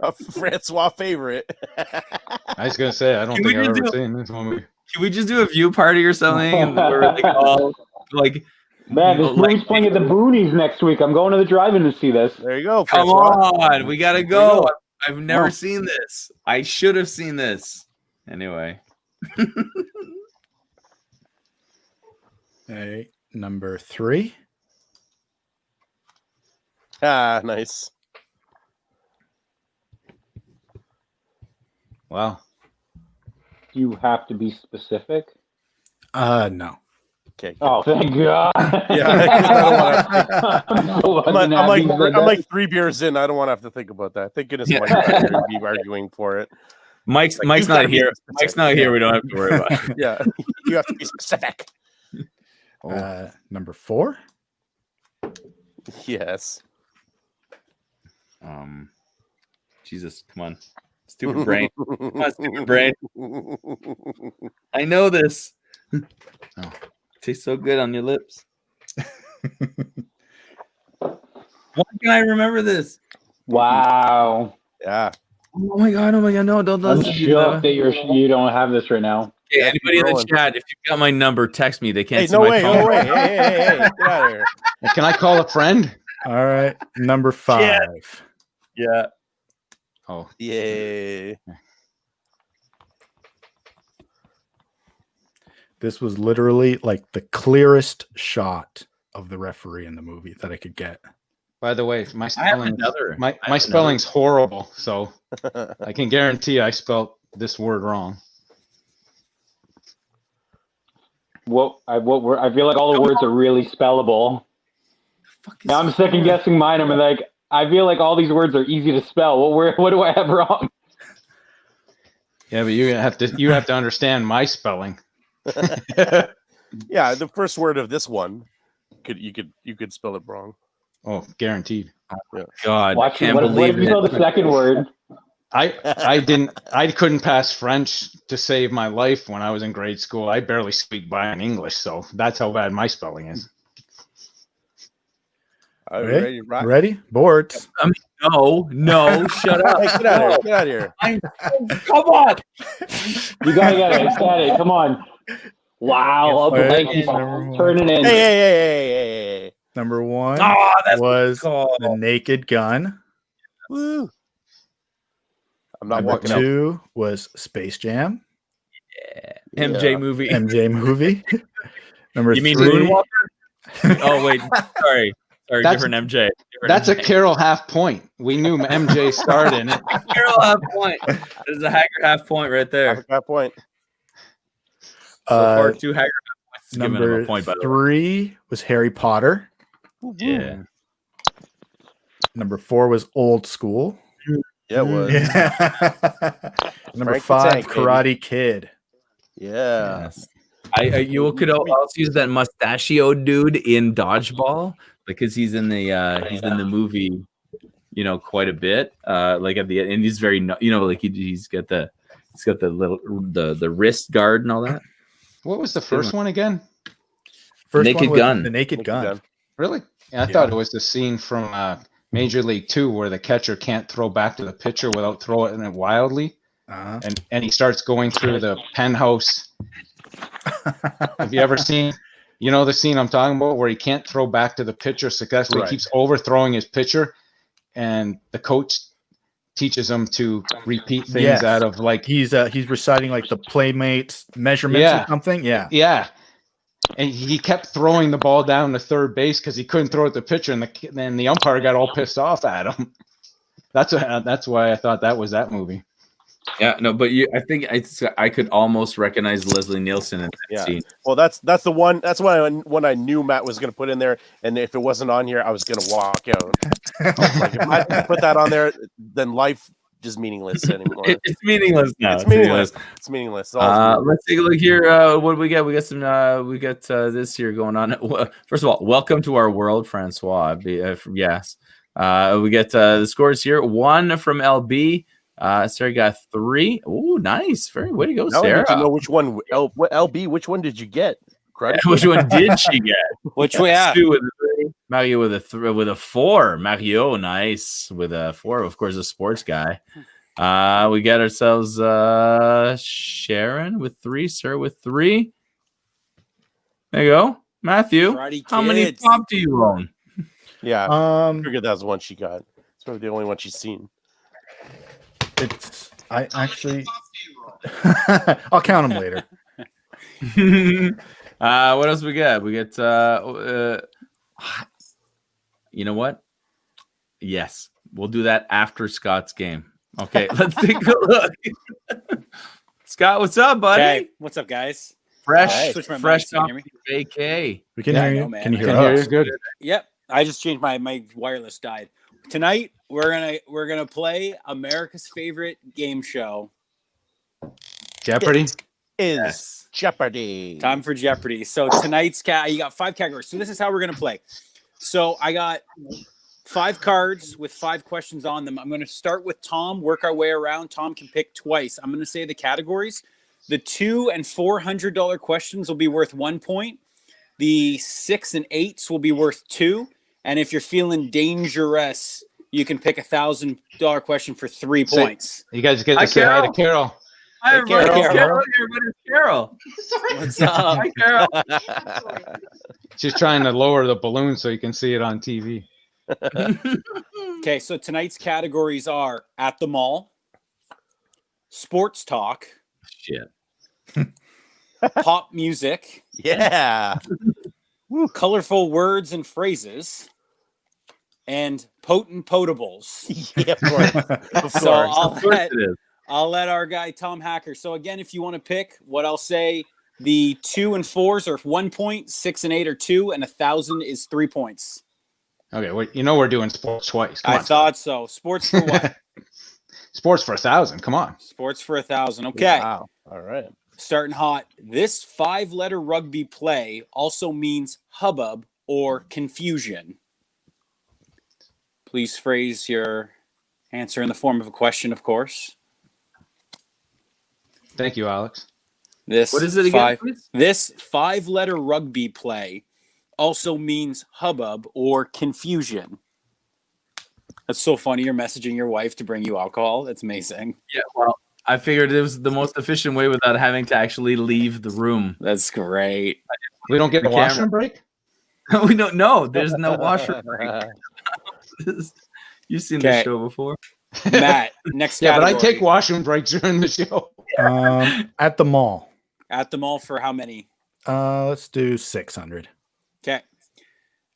A Francois favorite. I was gonna say I don't think I've ever seen this movie. Can we just do a view party or something? And we're like all like, man, this movie's playing at the Boonies next week. I'm going to the drive-in to see this. There you go. Come on, we gotta go. I've never seen this. I should have seen this. Anyway. Okay, number 3. Ah, nice. Wow. You have to be specific. No. Okay. Oh, thank God. Yeah. I'm like 3 beers in. I don't want to have to think about that. Thank goodness Mike's not here to be arguing for it. Mike's not here. Mike's not here. We don't have to worry about it. Yeah. You have to be specific. Number 4. Yes. Jesus, come on. Stupid brain. Come on, stupid brain. I know this. Oh, tastes so good on your lips. Why can I remember this? Wow. Yeah. Oh my god, no, don't I'm shocked that you don't have this right now. Hey, anybody in the chat, if you've got my number, text me. They can't see no my way, phone. No way. Hey, get out of here. Can I call a friend? All right, number 5. Yeah. Oh. Yay. This was literally like the clearest shot of the referee in the movie that I could get. By the way, my spelling's horrible, so I can guarantee I spelled this word wrong. I feel like all the words are really spellable. Now I'm second guessing mine. I'm like, I feel like all these words are easy to spell. What do I have wrong? Yeah, but you have to understand my spelling. Yeah, the first word of this one, you could spell it wrong. Oh, guaranteed. Yeah. God, what if you spell the second word? I couldn't pass French to save my life when I was in grade school. I barely speak by in English, so that's how bad my spelling is. Ready? Boards. No, shut up. Hey, get out of here. Come on. You gotta get it. Come on. Wow. Turning in. Hey. Number 1 was The Naked Gun. Woo. I'm not Number walking 2 was Space Jam. Yeah. MJ movie. MJ movie. Number you 3. Mean Moonwalker? Oh wait, sorry, different MJ. That's a Carroll half point. We knew MJ starred in it. Carroll half point. There's a Hager half point right there. Half point. So far, 2 Hager half points. Number Him a point, by the way. 3 was Harry Potter. Yeah. Number 4 was Old School. Yeah, it was. Yeah. Number Frank the 5, Tank, Karate Kid. Yeah. Yes. You could also use that mustachio dude in Dodgeball because he's in the movie, quite a bit. Like at the end, and he's very, like he's got the little the wrist guard and all that. What was the first one again? First Naked one was Gun. The Naked Gun. Really? Yeah, I thought it was the scene from Major League 2 where the catcher can't throw back to the pitcher without throwing it wildly. And he starts going through the penthouse. Have you ever seen, the scene I'm talking about where he can't throw back to the pitcher successfully, keeps overthrowing his pitcher, and the coach teaches him to repeat things out of like he's reciting like the playmates measurements or something. Yeah. And he kept throwing the ball down to third base because he couldn't throw it to the pitcher, and then the umpire got all pissed off at him. That's why I thought that was that movie. Yeah, no, but I think I could almost recognize Leslie Nielsen in that scene. Well, that's the one. That's when I knew Matt was going to put in there, and if it wasn't on here, I was going to walk out. Like, if I didn't put that on there, then life just meatless anymore. It's meaningless now. It's meaningless. It's meaningless. Let's take a look here. What do we got? We got some. We got this here going on. First of all, welcome to our world, Francois. Yes. We get the scores here. 1 from LB. Sarah got 3. Oh, nice. Very way to go, now Sarah. I need to know which one LB. Which one did you get? Which one did she get? Which way? Yeah. 2 with a 3. Mario with a 4. Mario, nice with a 4. Of course, a sports guy. We got ourselves Sharon with 3. Sarah with 3. There you go, Matthew. How many pop do you own? Yeah, I figured that was the one she got. It's probably the only one she's seen. I actually I'll count them later. What else we got? We got you know what? Yes, we'll do that after Scott's game. Okay, let's take a look. Scott, what's up, buddy? Okay, what's up, guys? Fresh off We vacay. can hear you. Man. Can you hear Can hear us? you good. Yep, I just changed my wireless died. Tonight we're gonna play America's favorite game show, Jeopardy. Is Jeopardy. Time for Jeopardy. So tonight's you got 5 categories. So this is how we're gonna play. So I got 5 cards with 5 questions on them. I'm gonna start with Tom, work our way around. Tom can pick twice. I'm gonna say the categories. The $200 and $400 questions will be worth 1 point. The 6 and 8s will be worth 2. And if you're feeling dangerous, you can pick $1,000 question for 3 points. You guys get to say hi to Carol. Hi, everybody. Carol. Everybody's Carol. What's up? Hi, Carol. She's trying to lower the balloon so you can see it on TV. Okay, so tonight's categories are at the mall, sports talk, Shit. pop music, Yeah. colorful words and phrases, and potent potables. Yeah, of course. Of So course. I'll let our guy Tom Hacker. So again, if you want to pick, what I'll say, the 2 and 4s are 1 point, 6 and 8 are 2, and 1,000 is 3 points. Okay, well, we're doing sports twice. Come I on, thought so. Sports for what? Sports for 1,000. Come on. Sports for 1,000. Okay. Wow. All right. Starting hot. This 5-letter rugby play also means hubbub or confusion. Please phrase your answer in the form of a question, of course. Thank you, Alex. What is it again, please? This 5-letter rugby play also means hubbub or confusion. That's so funny. You're messaging your wife to bring you alcohol. That's amazing. Yeah, well, I figured it was the most efficient way without having to actually leave the room. That's great. We don't get The the washroom break? We don't know. There's no washer break. You've seen the show before. Matt, next Yeah, category. but I take washroom breaks during the show. At the mall. At the mall for how many? Let's do 600. Okay.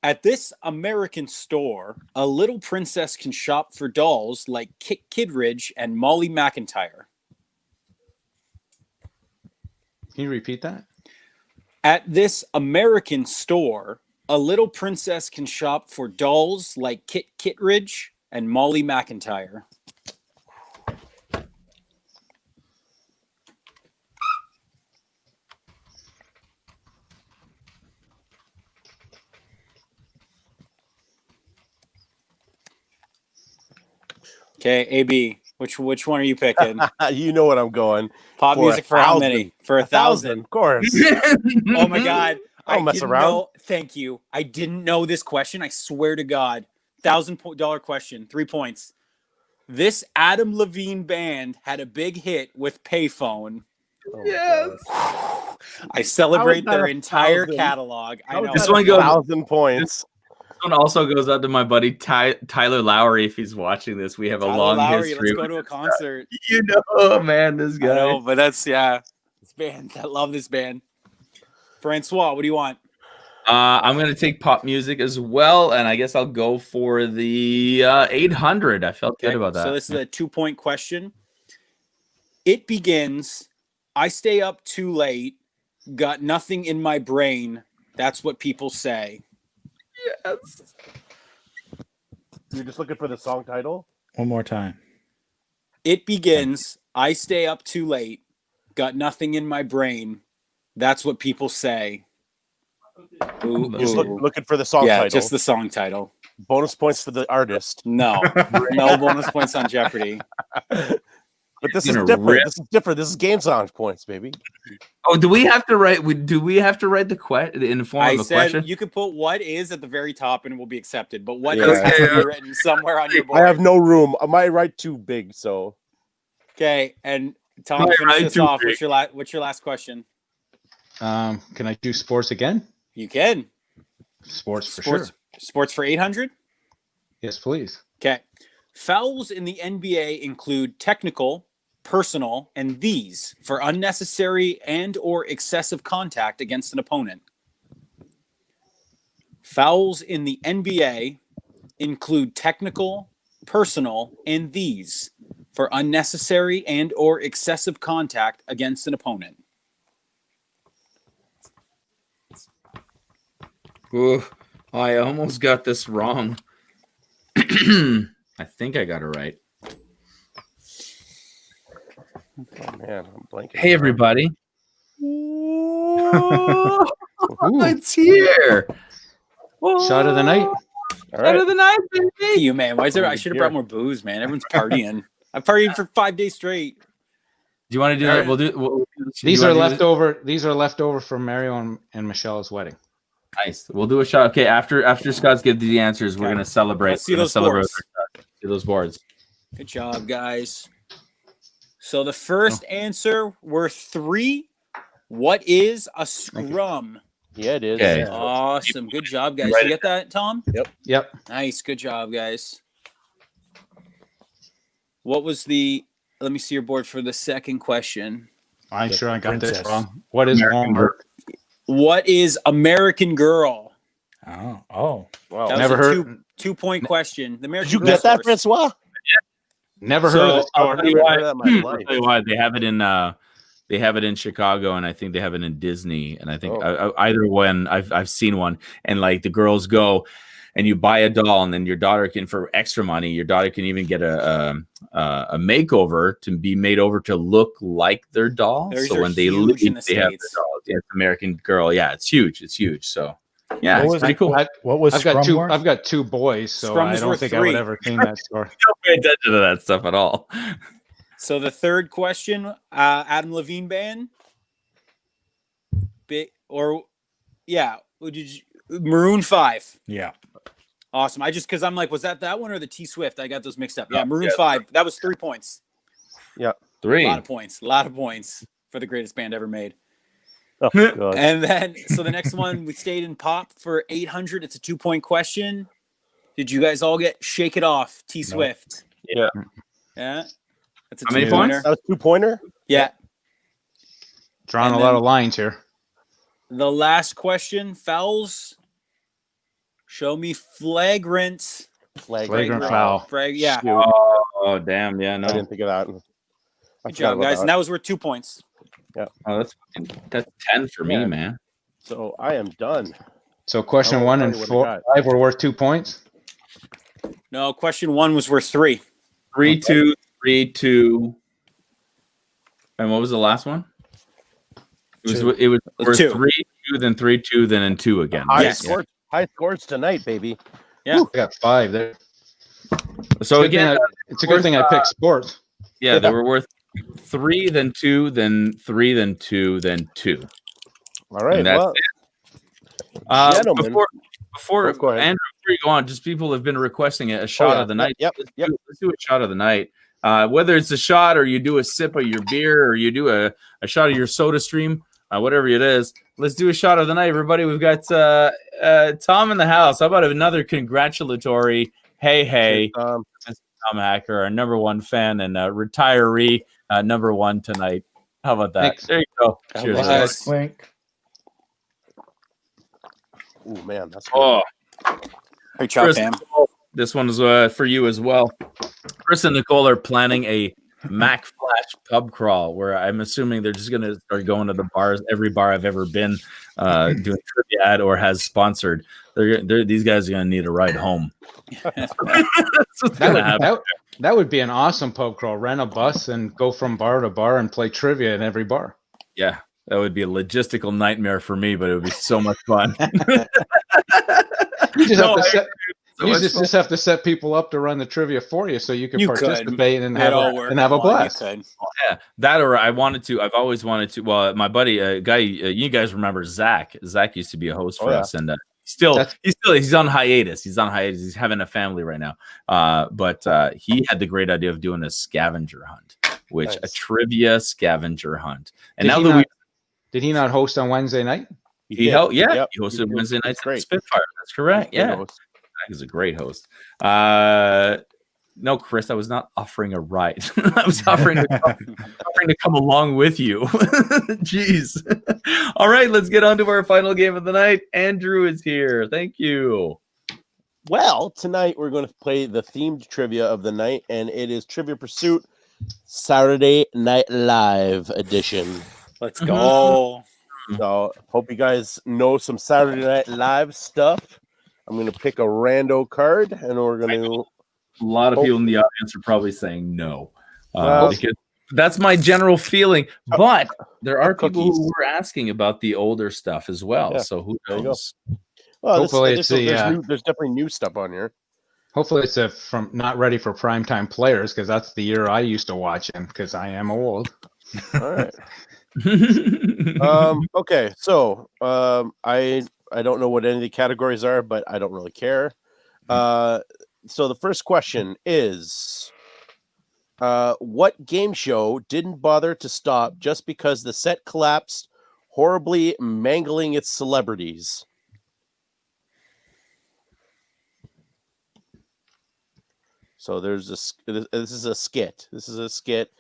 At this American store, a little princess can shop for dolls like Kit Kittredge and Molly McIntyre. Can you repeat that? At this American store, a little princess can shop for dolls like Kit Kittredge and Molly McIntyre. Okay, AB, which one are you picking? You know what I'm going. Pop music for how many? For 1,000. Of course. Oh my God. I'll mess around. Thank you. I didn't know this question. I swear to God. $1,000 question. 3 points. This Adam Levine band had a big hit with Payphone. Yes. I celebrate their entire catalog. I know. This one goes 1,000 points. This one also goes out to my buddy Tyler Lowry if he's watching this. We have a long history. Let's go to a concert. You know, man, this guy. I know, but that's this band. I love this band. Francois, what do you want? I'm gonna take pop music as well, and I guess I'll go for the 800. I felt good about that. So this is a 2-point question. It begins. I stay up too late. Got nothing in my brain. That's what people say. Yes. You're just looking for the song title? One more time. It begins. I stay up too late. Got nothing in my brain. That's what people say. Ooh, just looking for the song title. Yeah, just the song title. Bonus points for the artist. No, no bonus points on Jeopardy. But this is different. This is different. This is game song points, baby. Oh, do we have to write? Do we have to write in the form of a question? You could put what is at the very top and it will be accepted. But what is has to be written somewhere on your board. I have no room. My right too big. So okay, and Tom, finish this off. What's your last question? Can I do sports again? You can. Sports for sure. Sports for 800? Yes, please. Okay. Fouls in the NBA include technical, personal, and these for unnecessary and or excessive contact against an opponent. Fouls in the NBA include technical, personal, and these for unnecessary and or excessive contact against an opponent. Ooh, I almost got this wrong. I think I got it right. Oh man, I'm blanking. Hey everybody. It's here. Shot of the night. All right. Shot of the night, baby. You man, why is there? I should have brought more booze, man. Everyone's partying. I've partied for 5 days straight. Do you want to do that? We'll do. These are leftover. These are leftover from Mario and Michelle's wedding. Nice. We'll do a shot. Okay, after Scott's give the answers, we're gonna celebrate. Let's see those boards. See those boards. Good job, guys. So the first answer were 3. What is a scrum? Yeah, it is. Okay. Awesome. Good job, guys. Right. You get that, Tom? Yep. Nice. Good job, guys. What was the? Let me see your board for the second question. I'm sure I got Princess. this wrong. What is homework? What is American Girl? Oh. Wow. That Never was a heard. 2-point question. The American Did you Girl get that, source. Francois? Never heard of this I'll store. tell you why. Never heard that in my I'll life. tell you why. They have it in Chicago, and I think they have it in Disney. And I think either one, I've seen one. And like the girls go, and you buy a doll, and then your daughter can, for extra money, your daughter can even get a makeover to be made over to look like their doll. Those so are when they huge leave, in the they have the States. dolls. Yeah, it's American Girl. Yeah, it's huge. It's huge. So yeah, What it's was pretty cool. What was I've got Scrum two. worth? I've got 2 boys, so Scrum I is don't worth think I 3. would ever clean that store. Don't pay attention to that stuff at all. So the third question, Adam Levine band, Maroon 5. Yeah. Awesome. Because I'm like, was that one or the T Swift? I got those mixed up. Yeah, Maroon 5. That was 3 points. Yeah. 3. A lot of points for the greatest band ever made. Oh, God. And then, so the next one, we stayed in pop for 800. It's a 2-point question. Did you guys all get Shake It Off, T Swift? Yeah. Yeah. That's a How many 2-pointer. That was 2-pointer? Yeah. Drawing And a lot then- of lines here. The last question, fouls Show me flagrant. Flagrant foul. Yeah. Oh, damn. Yeah, no. I didn't think of that. Good job, guys. And that was worth 2 points. Yeah. Oh, that's 10 for me, man. So I am done. So question 1 and 4, 5 were worth 2 points. No, question 1 was worth 3. 3, 2, 3, 2. And what was the last one? It was worth 2. 3, 2, then 3, 2, then and 2 again. High scores tonight, baby. Yeah. I got 5 there. So again, it's a good thing I picked sports. Yeah, they were worth 3, then 2, then 3, then 2, then 2. All right. Well, gentlemen, before Andrew, before you go on, just people have been requesting a shot of the night. Yep. Let's do a shot of the night. Whether it's a shot or you do a sip of your beer or you do a shot of your soda stream, whatever it is, let's do a shot of the night, everybody. We've got Tom in the house. How about another congratulatory hey, Tom Hacker, our number 1 fan and retiree number 1 tonight. How about that? Thanks. There you go. Cheers. Nice. Wink. Oh man, that's good. Great job, Pam. This one is for you as well. Chris and Nicole are planning a Mack Flash pub crawl where I'm assuming they're just going to start going to the bars, every bar I've ever been doing trivia at or has sponsored. These guys are going to need a ride home. That would be an awesome pub crawl. Rent a bus and go from bar to bar and play trivia in every bar. Yeah, that would be a logistical nightmare for me, but it would be so much fun. You just have to set people up to run the trivia for you so you can participate and have a blast. Yeah, that or I've always wanted to. Well, my buddy, guy, you guys remember Zach? Zach used to be a host for us, and he's on hiatus. He's on hiatus. He's having a family right now. But he had the great idea of doing a scavenger hunt, a trivia scavenger hunt. And did he not host on Wednesday night? He hosted Wednesday nights at Spitfire. That's correct. Yeah. He's a great host. No, Chris, I was not offering a ride. I was offering to come along with you. Jeez. All right, let's get on to our final game of the night. Andrew is here. Thank you. Well, tonight we're going to play the themed trivia of the night, and it is Trivia Pursuit Saturday Night Live edition. Let's go. So, hope you guys know some Saturday Night Live stuff. I'm going to pick a rando card, and we're going to... A lot of people in the audience are probably saying no. Because that's my general feeling. But there are people who were asking about the older stuff as well. Yeah. So who knows? Well, hopefully there's definitely new stuff on here. Hopefully it's from not ready for primetime players, because that's the year I used to watch him, because I am old. All right. Okay, so I don't know what any of the categories are, but I don't really care. So the first question is, what game show didn't bother to stop just because the set collapsed, horribly mangling its celebrities? So this is a skit. This is a skit.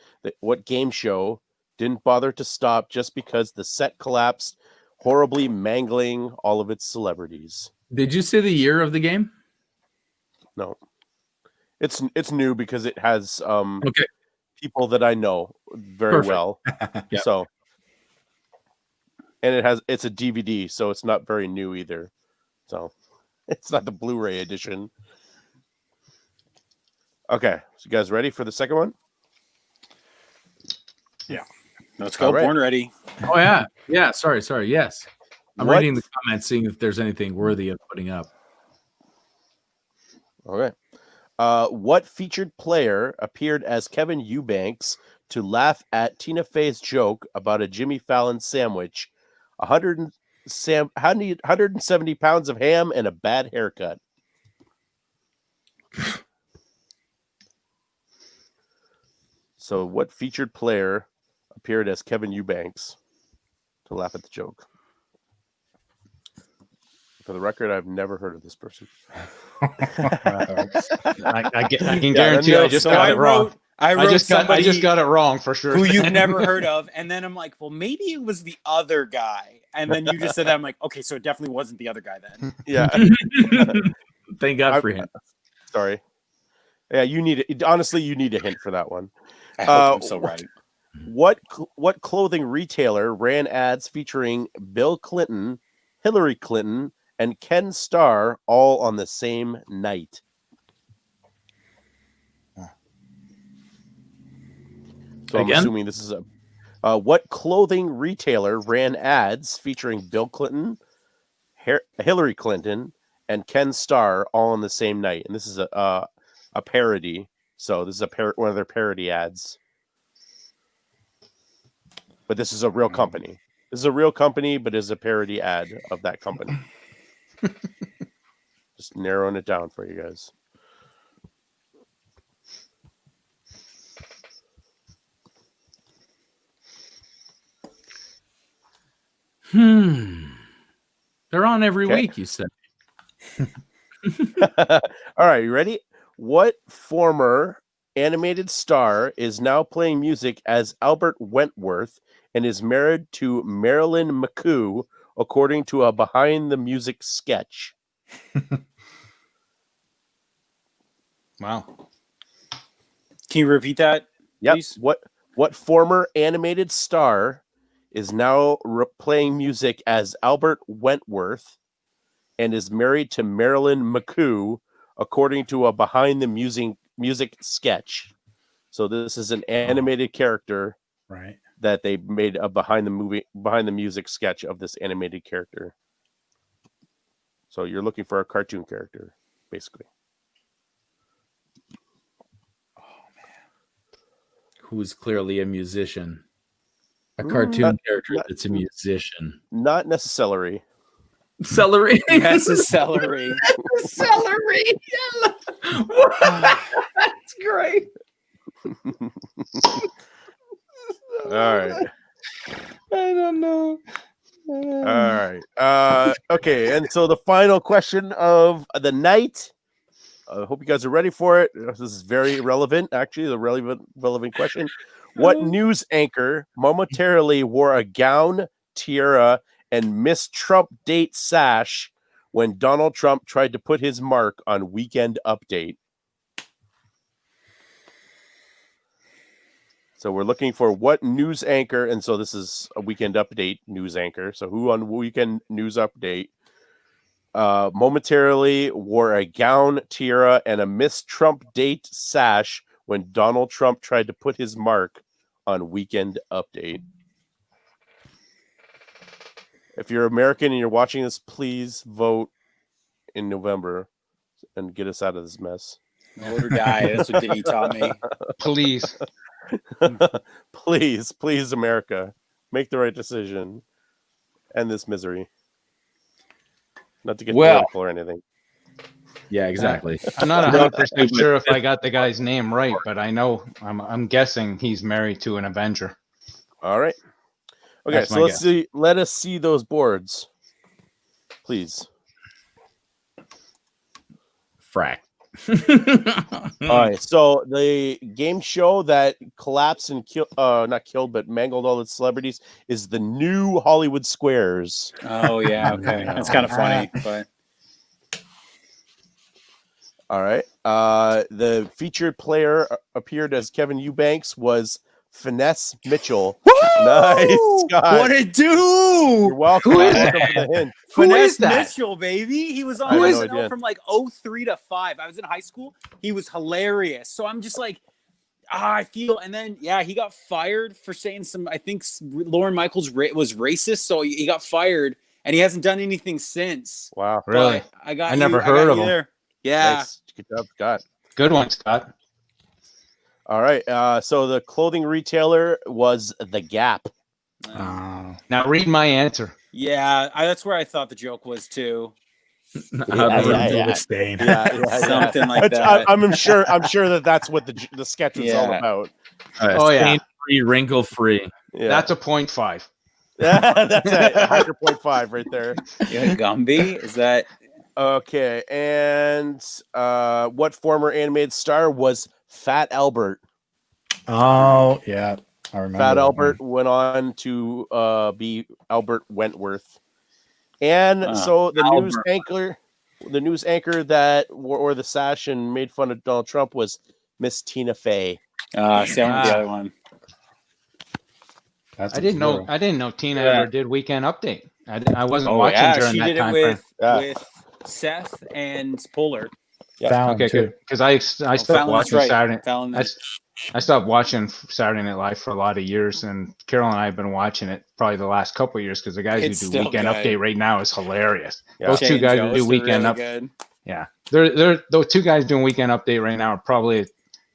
What game show didn't bother to stop just because the set collapsed, horribly mangling all of its celebrities? Did you say the year of the game? No. It's new because it has people that I know very well. Yep. So, and it's a DVD, so it's not very new either. So it's not the Blu-ray edition. Okay, so you guys ready for the second one? Yeah. Let's go. Right. Born ready. Oh yeah. Yeah. Sorry. Yes. I'm reading the comments, seeing if there's anything worthy of putting up. All right. What featured player appeared as Kevin Eubanks to laugh at Tina Fey's joke about a Jimmy Fallon sandwich, 170 pounds of ham, and a bad haircut? So what featured player appeared as Kevin Eubanks to laugh at the joke? For the record, I've never heard of this person. I can guarantee I just got it wrong. I just got it wrong for sure. Who you've never heard of, and then I'm like, well, maybe it was the other guy, and then you just said that. I'm like, okay, so it definitely wasn't the other guy then. Yeah. Thank God for him. Sorry. Yeah, you need a hint for that one. I hope I'm so right. What clothing retailer ran ads featuring Bill Clinton, Hillary Clinton, and Ken Starr all on the same night? So I'm assuming this is what clothing retailer ran ads featuring Bill Clinton, Hillary Clinton, and Ken Starr all on the same night? And this is a parody. So this is one of their parody ads. But this is a real company. This is a real company, but it's a parody ad of that company. Just narrowing it down for you guys. They're on every week, you said. All right, you ready? What former animated star is now playing music as Albert Wentworth and is married to Marilyn McCoo, according to a behind the music sketch? Wow. Can you repeat that? Yep. Please? What former animated star is now playing music as Albert Wentworth and is married to Marilyn McCoo, according to a behind the music sketch? So this is an animated character, right? That they made a behind the music sketch of this animated character. So you're looking for a cartoon character, basically. Oh man, who's clearly a musician? A cartoon character that's a musician. Not necessarily. Celery. That's a celery. That's a celery. That's great. All right. I don't know. All right. Okay. And so the final question of the night. I hope you guys are ready for it. This is very relevant, actually, the relevant question. What news anchor momentarily wore a gown, tiara, and Miss Trump date sash when Donald Trump tried to put his mark on Weekend Update? So we're looking for what news anchor, and so this is a Weekend Update news anchor. So who on Weekend News Update momentarily wore a gown, tiara, and a Miss Trump date sash when Donald Trump tried to put his mark on Weekend Update? If you're American and you're watching this, please vote in November and get us out of this mess. Vote or die. That's what he taught me. Please. Please, America, make the right decision. End this misery. Not to get political or anything. Yeah, exactly. I'm not 100% sure if I got the guy's name right, but I know I'm guessing he's married to an Avenger. All right. Okay, That's so let's see. Let us see those boards, please. Frack. All right. So the game show that collapsed and not killed, but mangled all its celebrities is the new Hollywood Squares. Oh yeah, okay, that's kind of funny, but. All right. The featured player appeared as Kevin Eubanks was Finesse Mitchell. Woo! Nice, Scott. What it do? You're welcome. Who is Welcome that? for the hint. Finesse Mitchell, baby. He was on Who is SNL from like 03 to 5. I was in high school. He was hilarious. So I'm just like, I feel. And then, yeah, he got fired for saying some, I think Lorne Michaels was racist. So he got fired and he hasn't done anything since. Wow. Really? But I never heard of him. there. Yeah. Nice. Good job, Scott. Good one, Scott. All right. So the clothing retailer was The Gap. Now read my answer. Yeah, that's where I thought the joke was too. Something like that. I'm sure that's what the sketch was all about. Oh yeah, free, wrinkle free. Yeah. That's a 0.5. That's a 100.5 right there. Yeah, Gumby, is that okay? And what former animated star was Fat Albert? Oh yeah, I remember. Fat that Albert one. went on to be Albert Wentworth, and so the news anchor that wore the sash and made fun of Donald Trump was Miss Tina Fey. Same with the other one. That's I didn't know Tina ever did Weekend Update. I wasn't watching during she that did time it frame. with Seth and Polar. Yeah. Fallon Okay, too. because I stopped Fallon, watching that's right. Saturday. Fallon, I stopped watching Saturday Night Live for a lot of years, and Carol and I have been watching it probably the last couple of years because the guys It's who do still Weekend good. Update right now is hilarious. Yeah. Those Shay two and guys Joe, who do they're Weekend really Update. good. Yeah, they're those two guys doing Weekend Update right now are probably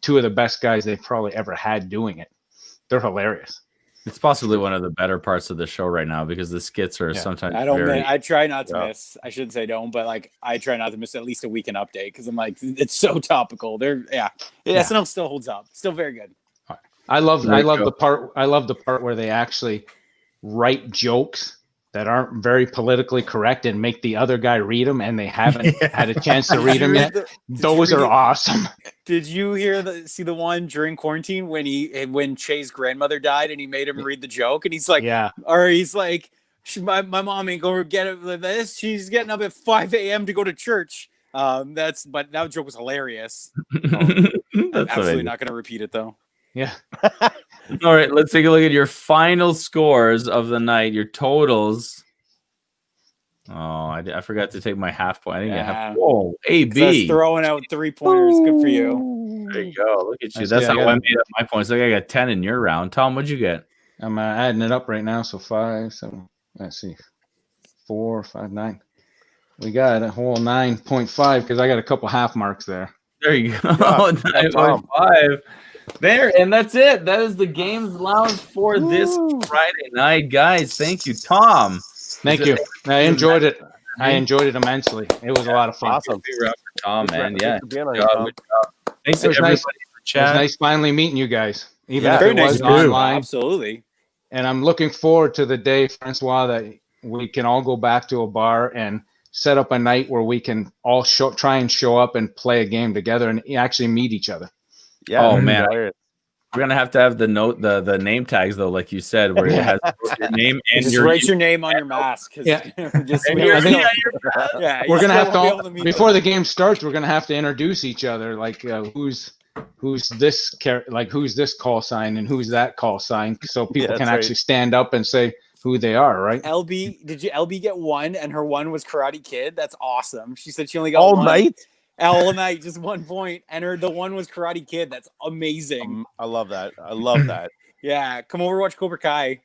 two of the best guys they've probably ever had doing it. They're hilarious. It's possibly one of the better parts of the show right now because the skits are sometimes I try not to miss. I shouldn't say don't, but like I try not to miss at least a Weekend Update because I'm like it's so topical. SNL still holds up. Still very good. I love the part where they actually write jokes that aren't very politically correct and make the other guy read them, and they haven't had a chance to read them yet. Those are awesome. Did you see the one during quarantine when Shay's grandmother died and he made him read the joke and he's like, my mom ain't gonna get it like this. She's getting up at 5 a.m. to go to church. But that joke was hilarious. I'm absolutely not gonna repeat it though. Yeah. All right, let's take a look at your final scores of the night, your totals. Oh, I forgot to take my half point. I think I have. Whoa, AB. I was throwing out 3-pointers. Good for you. There you go. Look at you. That's how I made up my points. Like I got 10 in your round. Tom, what'd you get? I'm adding it up right now. So 5, 7. Let's see, 4, 5, 9. We got a whole 9.5 because I got a couple half marks there. There you go. 9.5. There, and that's it. That is the Games Lounge for this Friday night, guys. Thank you, Tom. Thank you. I enjoyed it. I enjoyed it immensely. It was a lot of fun. Awesome. Tom, man. Yeah. Good job. Thanks to everybody for the chat. It was nice finally meeting you guys, even if very it nice was online. Absolutely. And I'm looking forward to the day, Francois, that we can all go back to a bar and set up a night where we can all try and show up and play a game together and actually meet each other. Yeah. Oh man, we're gonna have to have the name tags though, like you said, where it has your name and just write your name on your mask. Yeah. We're gonna have to before the game starts. We're gonna have to introduce each other, like who's this who's this call sign and who's that call sign, so people can actually stand up and say who they are. Right? LB get one, and her one was Karate Kid. That's awesome. She said she only got all one. All night, just 1 point, and the one was Karate Kid. That's amazing. I love that. Yeah, come over watch Cobra Kai.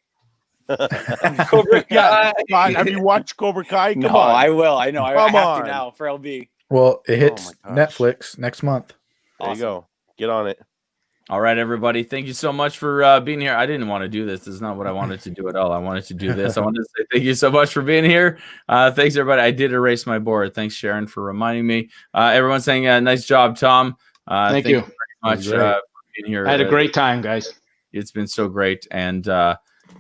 Cobra Kai. Have you watched Cobra Kai? Come on. I will. I know. I have to now for LB. Well, it hits Netflix next month. There you go. Get on it. All right, everybody. Thank you so much for being here. I didn't want to do this. This is not what I wanted to do at all. I wanted to do this. I wanted to say thank you so much for being here. Thanks, everybody. I did erase my board. Thanks, Sharon, for reminding me. Everyone's saying nice job, Tom. Thank you very much for being here. I had a great time, guys. It's been so great. And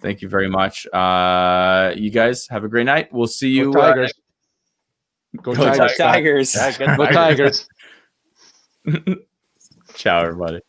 thank you very much. You guys have a great night. We'll see you. Go Tigers. Go Tigers. Go Tigers. Ciao, everybody.